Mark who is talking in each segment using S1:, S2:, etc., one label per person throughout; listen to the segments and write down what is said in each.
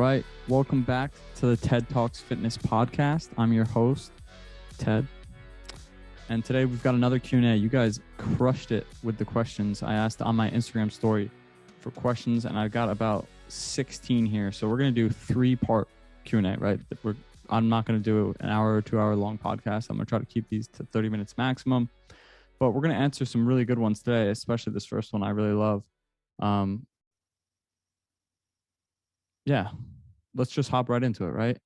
S1: right. Welcome back to the TED Talks Fitness Podcast. I'm your host, Ted. And today we've got another Q&A. You guys crushed it with the questions. I asked on my Instagram story for questions, and I got about 16 here. So we're going to do 3-part Q&A, right? I'm not going to do an hour or 2 hour long podcast. I'm going to try to keep these to 30 minutes maximum. But we're going to answer some really good ones today, especially this first one I really love. Yeah, let's just hop right into it, right?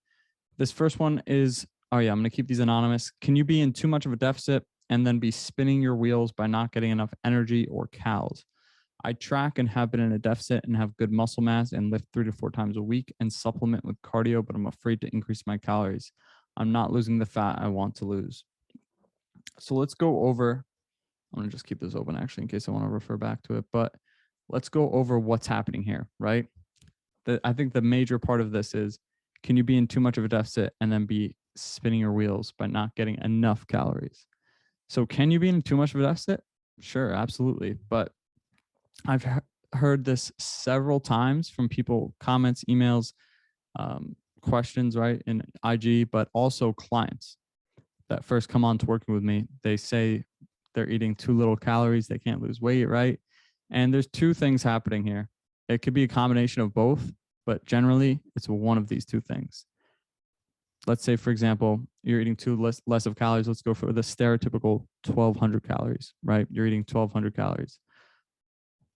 S1: This first one is, I'm going to keep these anonymous. Can you be in too much of a deficit and then be spinning your wheels by not getting enough energy or calories? I track and have been in a deficit and have good muscle mass and lift 3 to 4 times a week and supplement with cardio, but I'm afraid to increase my calories. I'm not losing the fat I want to lose. So let's go over, I'm going to just keep this open actually in case I want to refer back to it, but let's go over what's happening here, right? I think the major part of this is, can you be in too much of a deficit and then be spinning your wheels by not getting enough calories? So can you be in too much of a deficit? Sure, absolutely. But I've heard this several times from people, comments, emails, questions, right, in IG, but also clients that first come on to working with me. They say they're eating too little calories. They can't lose weight, right? And there's 2 things happening here. It could be a combination of both, but generally it's one of these 2 things. Let's say, for example, you're eating less of calories. Let's go for the stereotypical 1,200 calories, right? You're eating 1,200 calories.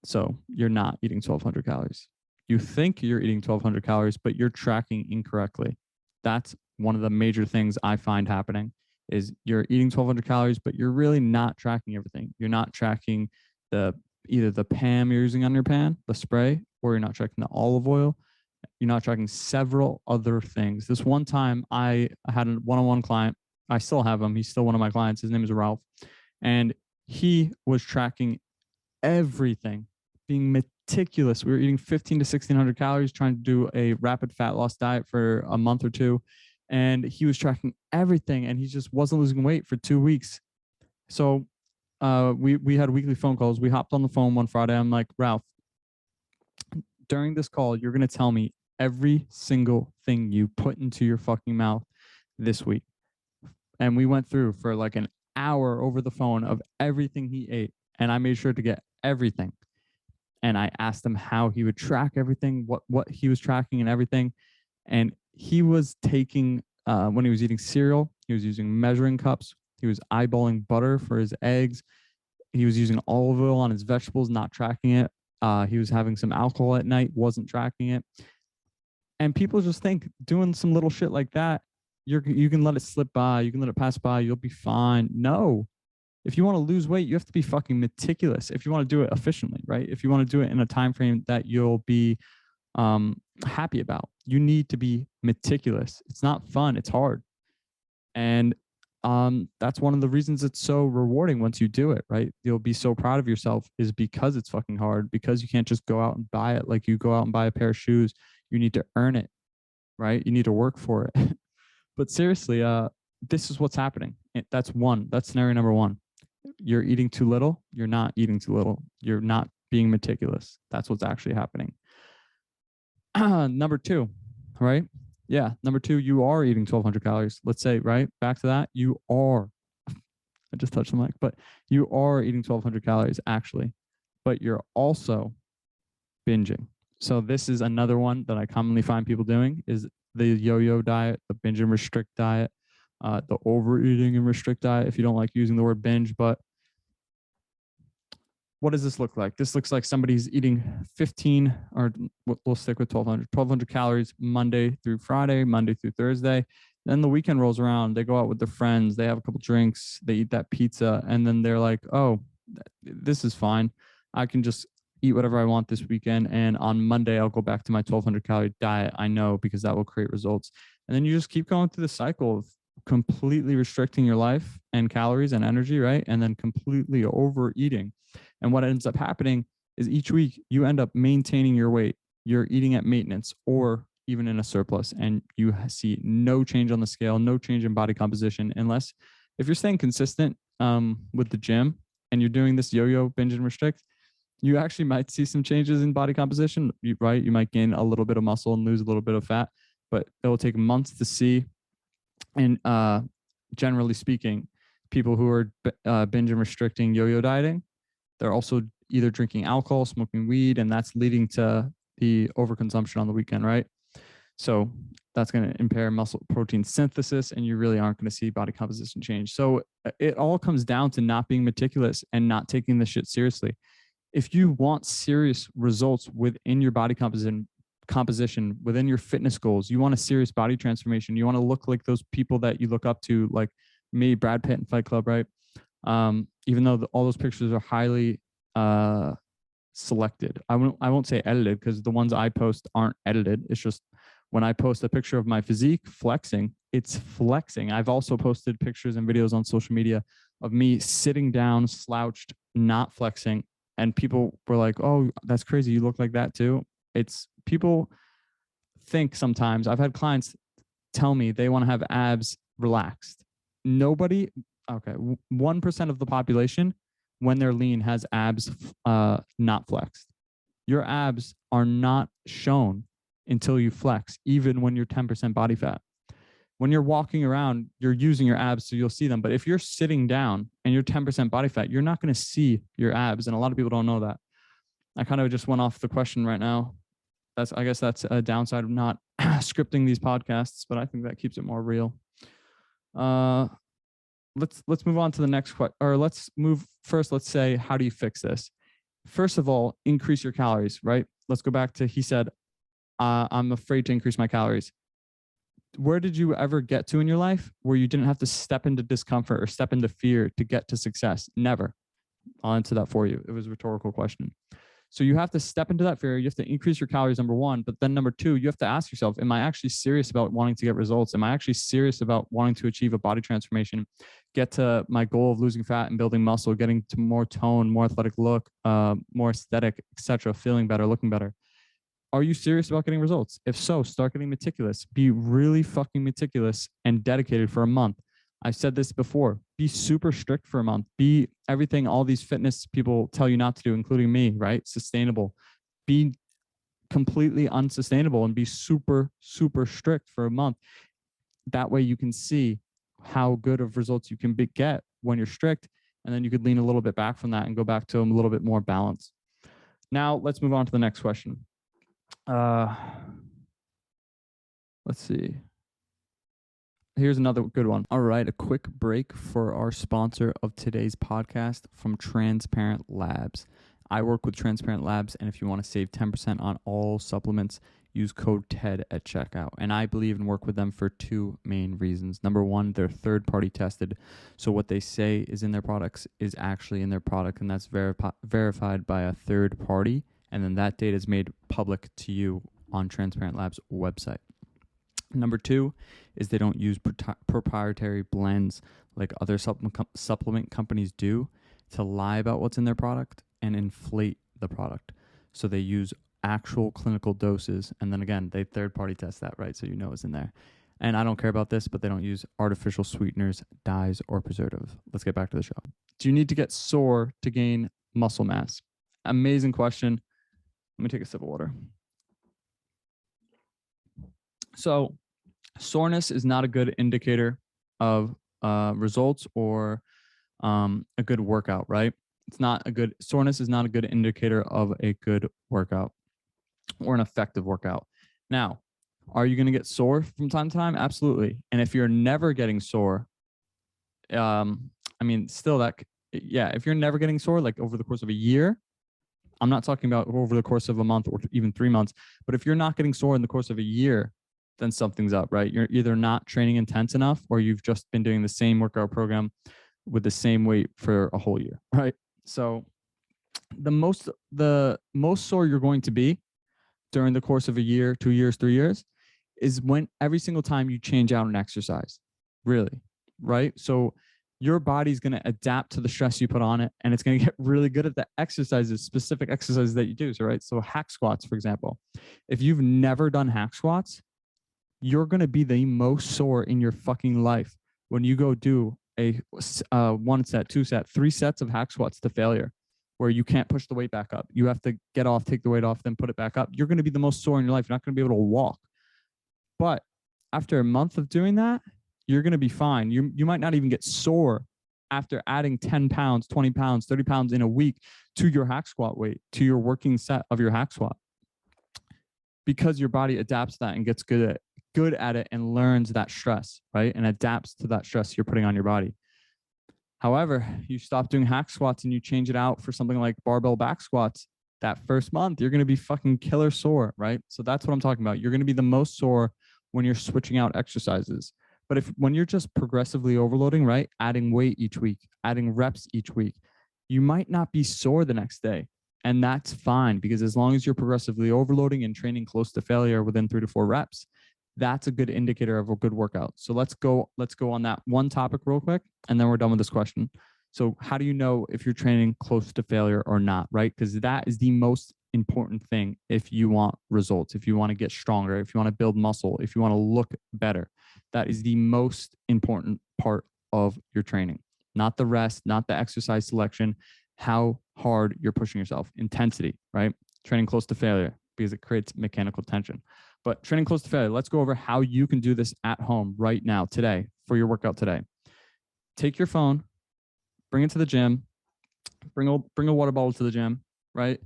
S1: So you're not eating 1,200 calories. You think you're eating 1,200 calories, but you're tracking incorrectly. That's one of the major things I find happening is you're eating 1,200 calories, but you're really not tracking everything. You're not tracking either the PAM you're using on your pan, the spray, or you're not tracking the olive oil. You're not tracking several other things. This one time I had a one-on-one client. I still have him. He's still one of my clients. His name is Ralph. And he was tracking everything, being meticulous. We were eating 1,500 to 1,600 calories, trying to do a rapid fat loss diet for a month or 2. And he was tracking everything and he just wasn't losing weight for 2 weeks. So we had weekly phone calls. We hopped on the phone one Friday. I'm like, Ralph, during this call, you're going to tell me every single thing you put into your fucking mouth this week. And we went through for like an hour over the phone of everything he ate. And I made sure to get everything. And I asked him how he would track everything, what he was tracking and everything. And he was taking, when he was eating cereal, he was using measuring cups. He was eyeballing butter for his eggs. He was using olive oil on his vegetables, not tracking it. He was having some alcohol at night, wasn't tracking it. And people just think doing some little shit like that, you can let it slip by. You can let it pass by. You'll be fine. No. If you want to lose weight, you have to be fucking meticulous. If you want to do it efficiently, right? If you want to do it in a time frame that you'll be happy about, you need to be meticulous. It's not fun. It's hard. And that's one of the reasons it's so rewarding once you do it, right? You'll be so proud of yourself is because it's fucking hard, because you can't just go out and buy it. Like you go out and buy a pair of shoes, you need to earn it, right? You need to work for it. But seriously, this is what's happening. That's scenario number 1. You're eating too little. You're not eating too little. You're not being meticulous. That's what's actually happening. Number 2, right? Yeah. Number 2, you are eating 1,200 calories. Let's say, right? Back to that. You are, I just touched the mic, but you are eating 1,200 calories actually, but you're also binging. So this is another one that I commonly find people doing is the yo-yo diet, the binge and restrict diet, the overeating and restrict diet, if you don't like using the word binge. But what does this look like? This looks like somebody's eating 15, or we'll stick with 1,200 calories Monday through Friday, Monday through Thursday. Then the weekend rolls around, they go out with their friends, they have a couple drinks, they eat that pizza, and then they're like, oh, this is fine. I can just eat whatever I want this weekend. And on Monday, I'll go back to my 1,200 calorie diet. I know, because that will create results. And then you just keep going through the cycle of completely restricting your life and calories and energy, right? And then completely overeating. And what ends up happening is each week you end up maintaining your weight. You're eating at maintenance or even in a surplus, and you see no change on the scale, no change in body composition, unless if you're staying consistent with the gym and you're doing this yo-yo binge and restrict, You actually might see some changes in body composition, right? You might gain a little bit of muscle and lose a little bit of fat, but it will take months to see. And generally speaking, people who are binge and restricting yo-yo dieting, they're also either drinking alcohol, smoking weed, and that's leading to the overconsumption on the weekend, right? So that's going to impair muscle protein synthesis, and you really aren't going to see body composition change. So it all comes down to not being meticulous and not taking this shit seriously. If you want serious results within your body composition, within your fitness goals, you want a serious body transformation, you want to look like those people that you look up to, like me, Brad Pitt and Fight Club, right? Even though all those pictures are highly selected. I won't say edited, because the ones I post aren't edited. It's just when I post a picture of my physique flexing, it's flexing. I've also posted pictures and videos on social media of me sitting down, slouched, not flexing. And people were like, oh, that's crazy. You look like that too. It's people think sometimes. I've had clients tell me they want to have abs relaxed. Nobody, okay, 1% of the population, when they're lean, has abs not flexed. Your abs are not shown until you flex, even when you're 10% body fat. When you're walking around, you're using your abs, so you'll see them. But if you're sitting down and you're 10% body fat, you're not going to see your abs. And a lot of people don't know that. I kind of just went off the question right now. I guess that's a downside of not scripting these podcasts, but I think that keeps it more real. Let's move on to the next question, or let's move first. Let's say, how do you fix this? First of all, increase your calories, right? Let's go back to, he said, I'm afraid to increase my calories. Where did you ever get to in your life where you didn't have to step into discomfort or step into fear to get to success? Never. I'll answer that for you. It was a rhetorical question. So you have to step into that fear. You have to increase your calories, number one. But then number two, you have to ask yourself, am I actually serious about wanting to get results? Am I actually serious about wanting to achieve a body transformation, get to my goal of losing fat and building muscle, getting to more tone, more athletic look, more aesthetic, etc., feeling better, looking better? Are you serious about getting results? If so, start getting meticulous. Be really fucking meticulous and dedicated for a month. I've said this before. Be super strict for a month. Be everything all these fitness people tell you not to do, including me, right? Sustainable. Be completely unsustainable and be super, super strict for a month. That way you can see how good of results you can get when you're strict. And then you could lean a little bit back from that and go back to a little bit more balance. Now let's move on to the next question. Let's see. Here's another good one. All right, a quick break for our sponsor of today's podcast from Transparent Labs. I work with Transparent Labs, and if you want to save 10% on all supplements, use code TED at checkout. And I believe and work with them for two main reasons. Number one, they're third-party tested. So what they say is in their products is actually in their product, and that's verified by a third party. And then that data is made public to you on Transparent Labs' website. Number two is they don't use proprietary blends like other supplement companies do to lie about what's in their product and inflate the product. So they use actual clinical doses. And then again, they third-party test that, right? So you know it's in there. And I don't care about this, but they don't use artificial sweeteners, dyes, or preservatives. Let's get back to the show. Do you need to get sore to gain muscle mass? Amazing question. Let me take a sip of water. So soreness is not a good indicator of results or a good workout, right? Soreness is not a good indicator of a good workout or an effective workout. Now, are you going to get sore from time to time? Absolutely. And if you're never getting sore, if you're never getting sore, like over the course of a year, I'm not talking about over the course of a month or even 3 months, but if you're not getting sore in the course of a year, then something's up, right? You're either not training intense enough or you've just been doing the same workout program with the same weight for a whole year, right? So the most sore you're going to be during the course of a year, 2 years, 3 years is when every single time you change out an exercise, really, right? So your body's going to adapt to the stress you put on it, and it's going to get really good at the specific exercises that you do. So, right. So hack squats, for example, if you've never done hack squats, you're going to be the most sore in your fucking life when you go do a 1 set, 2 set, 3 sets of hack squats to failure. where you can't push the weight back up. You have to get off, take the weight off, then put it back up. You're going to be the most sore in your life. You're not going to be able to walk. But after a month of doing that, you're going to be fine. You might not even get sore after adding 10 pounds, 20 pounds, 30 pounds in a week to your hack squat weight, to your working set of your hack squat, because your body adapts to that and gets good at it and learns that stress, right? And adapts to that stress you're putting on your body. However, you stop doing hack squats and you change it out for something like barbell back squats. That first month, you're going to be fucking killer sore, right? So that's what I'm talking about. You're going to be the most sore when you're switching out exercises. But when you're just progressively overloading, right? Adding weight each week, adding reps each week, you might not be sore the next day. And that's fine, because as long as you're progressively overloading and training close to failure within 3 to 4 reps, that's a good indicator of a good workout. So let's go on that one topic real quick, and then we're done with this question. So how do you know if you're training close to failure or not, right? Because that is the most important thing if you want results, if you want to get stronger, if you want to build muscle, if you want to look better. That is the most important part of your training, not the rest, not the exercise selection, how hard you're pushing yourself, intensity, right? Training close to failure, because it creates mechanical tension. But training close to failure, let's go over how you can do this at home right now, today, for your workout today. Take your phone, bring it to the gym, bring a water bottle to the gym, right?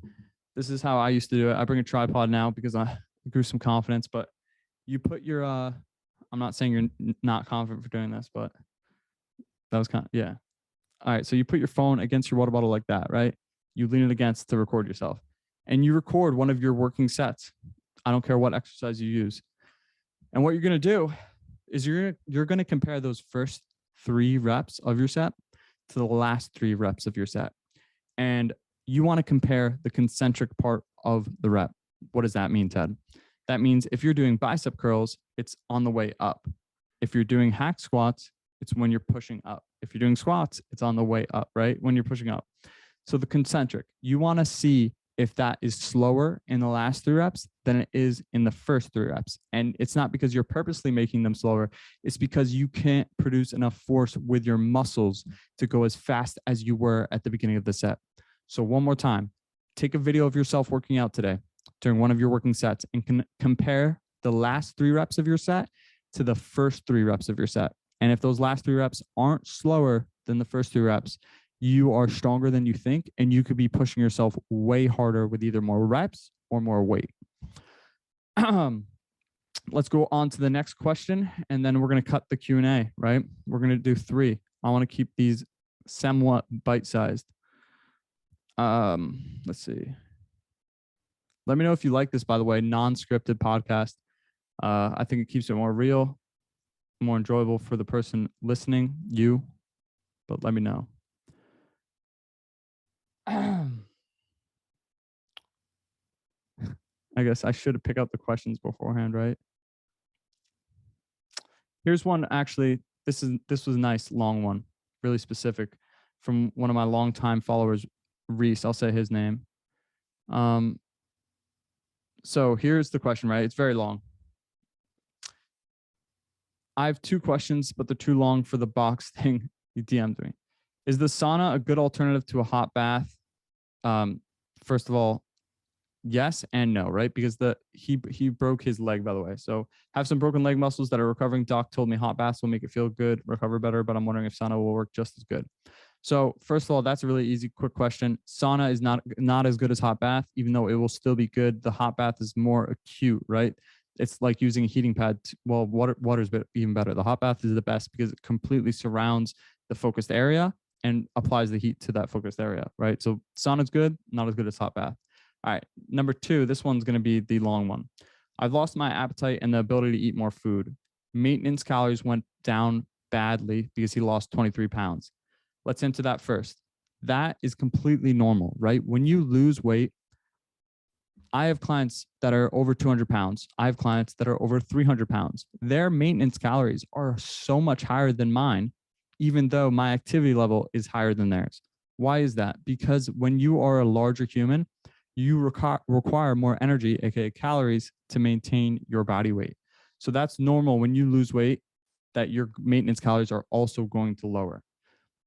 S1: This is how I used to do it. I bring a tripod now because I grew some confidence, but you put your, I'm not saying you're not confident for doing this, but that was yeah. All right. So you put your phone against your water bottle like that, right? You lean it against to record yourself, and you record one of your working sets. I don't care what exercise you use. And what you're going to do is you're going to compare those first 3 reps of your set to the last 3 reps of your set. And you want to compare the concentric part of the rep. What does that mean, Ted? That means if you're doing bicep curls, it's on the way up. If you're doing hack squats, it's when you're pushing up. If you're doing squats, it's on the way up, right? When you're pushing up. So the concentric, you want to see if that is slower in the last 3 reps than it is in the first 3 reps. And it's not because you're purposely making them slower. It's because you can't produce enough force with your muscles to go as fast as you were at the beginning of the set. So one more time, take a video of yourself working out today during one of your working sets and compare the last 3 reps of your set to the first 3 reps of your set. And if those last 3 reps aren't slower than the first 3 reps, you are stronger than you think, and you could be pushing yourself way harder with either more reps or more weight. Let's go on to the next question, and then we're going to cut the Q&A, right? We're going to do 3. I want to keep these somewhat bite-sized. Let's see. Let me know if you like this, by the way, non-scripted podcast. I think it keeps it more real, more enjoyable for the person listening, you, but let me know. I guess I should have picked out the questions beforehand, right? Here's one, actually, this was a nice long one, really specific, from one of my longtime followers, Reese. I'll say his name. So here's the question, right? It's very long. I have 2 questions, but they're too long for the box thing you DM'd me. Is the sauna a good alternative to a hot bath? First of all, yes and no, right? Because he broke his leg, by the way. So have some broken leg muscles that are recovering. Doc told me hot baths will make it feel good, recover better, but I'm wondering if sauna will work just as good. So first of all, that's a really easy, quick question. Sauna is not as good as hot bath, even though it will still be good. The hot bath is more acute, right? It's like using a heating pad. Well, water's even better. The hot bath is the best because it completely surrounds the focused area and applies the heat to that focused area, right? So sauna's good, not as good as hot bath. All right, number 2, this one's going to be the long one. I've lost my appetite and the ability to eat more food. Maintenance calories went down badly because he lost 23 pounds. Let's into that first. That is completely normal, right? When you lose weight, I have clients that are over 200 pounds. I have clients that are over 300 pounds. Their maintenance calories are so much higher than mine, even though my activity level is higher than theirs. Why is that? Because when you are a larger human, you require more energy, aka calories, to maintain your body weight. So that's normal when you lose weight, that your maintenance calories are also going to lower.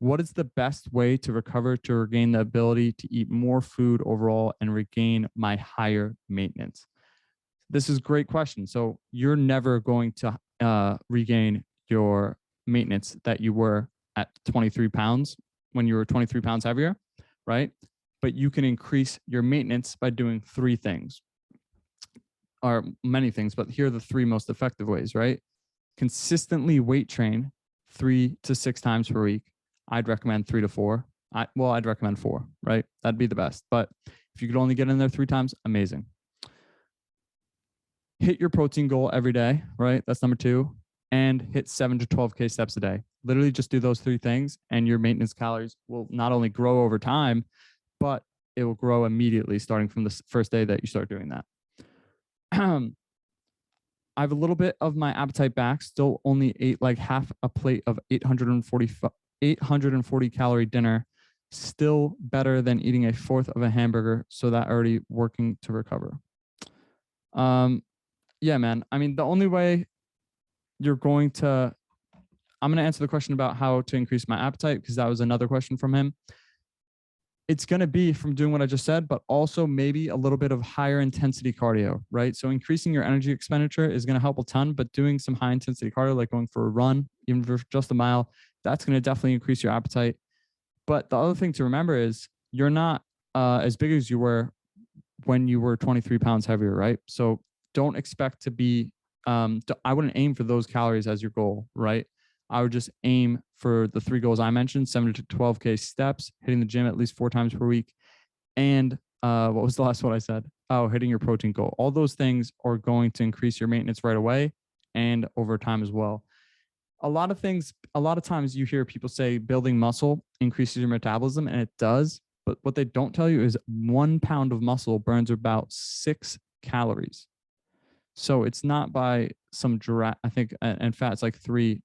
S1: What is the best way to recover to regain the ability to eat more food overall and regain my higher maintenance? This is a great question. So you're never going to regain your maintenance that you were at 23 pounds when you were 23 pounds heavier, right? But you can increase your maintenance by doing three things, or many things, but here are the three most effective ways, right? Consistently weight train 3 to 6 times per week. I'd recommend 3 to 4. I'd recommend 4, right? That'd be the best. But if you could only get in there 3 times, amazing. Hit your protein goal every day, right? That's number 2. And hit 7 to 12K steps a day. Literally just do those 3 things and your maintenance calories will not only grow over time, but it will grow immediately starting from the first day that you start doing that. I have a little bit of my appetite back, still only ate like half a plate of 840 calorie dinner, still better than eating a fourth of a hamburger. So that already working to recover. Yeah, man. I mean, the only way you're going to, I'm going to answer the question about how to increase my appetite because that was another question from him. It's going to be from doing what I just said, but also maybe a little bit of higher intensity cardio, right? So increasing your energy expenditure is going to help a ton, but doing some high intensity cardio, like going for a run, even for just a mile, that's going to definitely increase your appetite. But the other thing to remember is you're not as big as you were when you were 23 pounds heavier, right? So don't expect to be, I wouldn't aim for those calories as your goal, right? I would just aim for the 3 goals I mentioned, 7 to 12K steps, hitting the gym at least 4 times per week. And what was the last one I said? Oh, hitting your protein goal. All those things are going to increase your maintenance right away and over time as well. A lot of times you hear people say building muscle increases your metabolism, and it does. But what they don't tell you is 1 pound of muscle burns about 6 calories. So it's not by some I think, and fat's like 3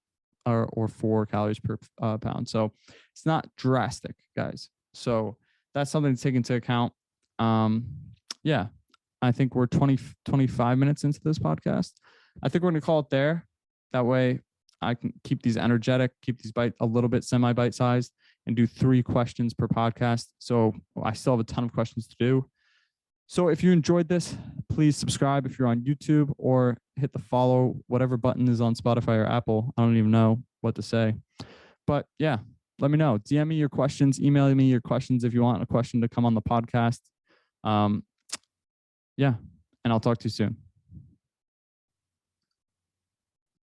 S1: or 4 calories per pound. So it's not drastic, guys. So that's something to take into account. Yeah, I think we're 25 minutes into this podcast. I think we're going to call it there. That way I can keep these energetic, keep these a little bit semi-bite sized, and do 3 questions per podcast. So I still have a ton of questions to do. So if you enjoyed this, please subscribe if you're on YouTube, or hit the follow, whatever button is on Spotify or Apple. I don't even know what to say. But yeah, let me know. DM me your questions, email me your questions if you want a question to come on the podcast. Yeah, and I'll talk to you soon.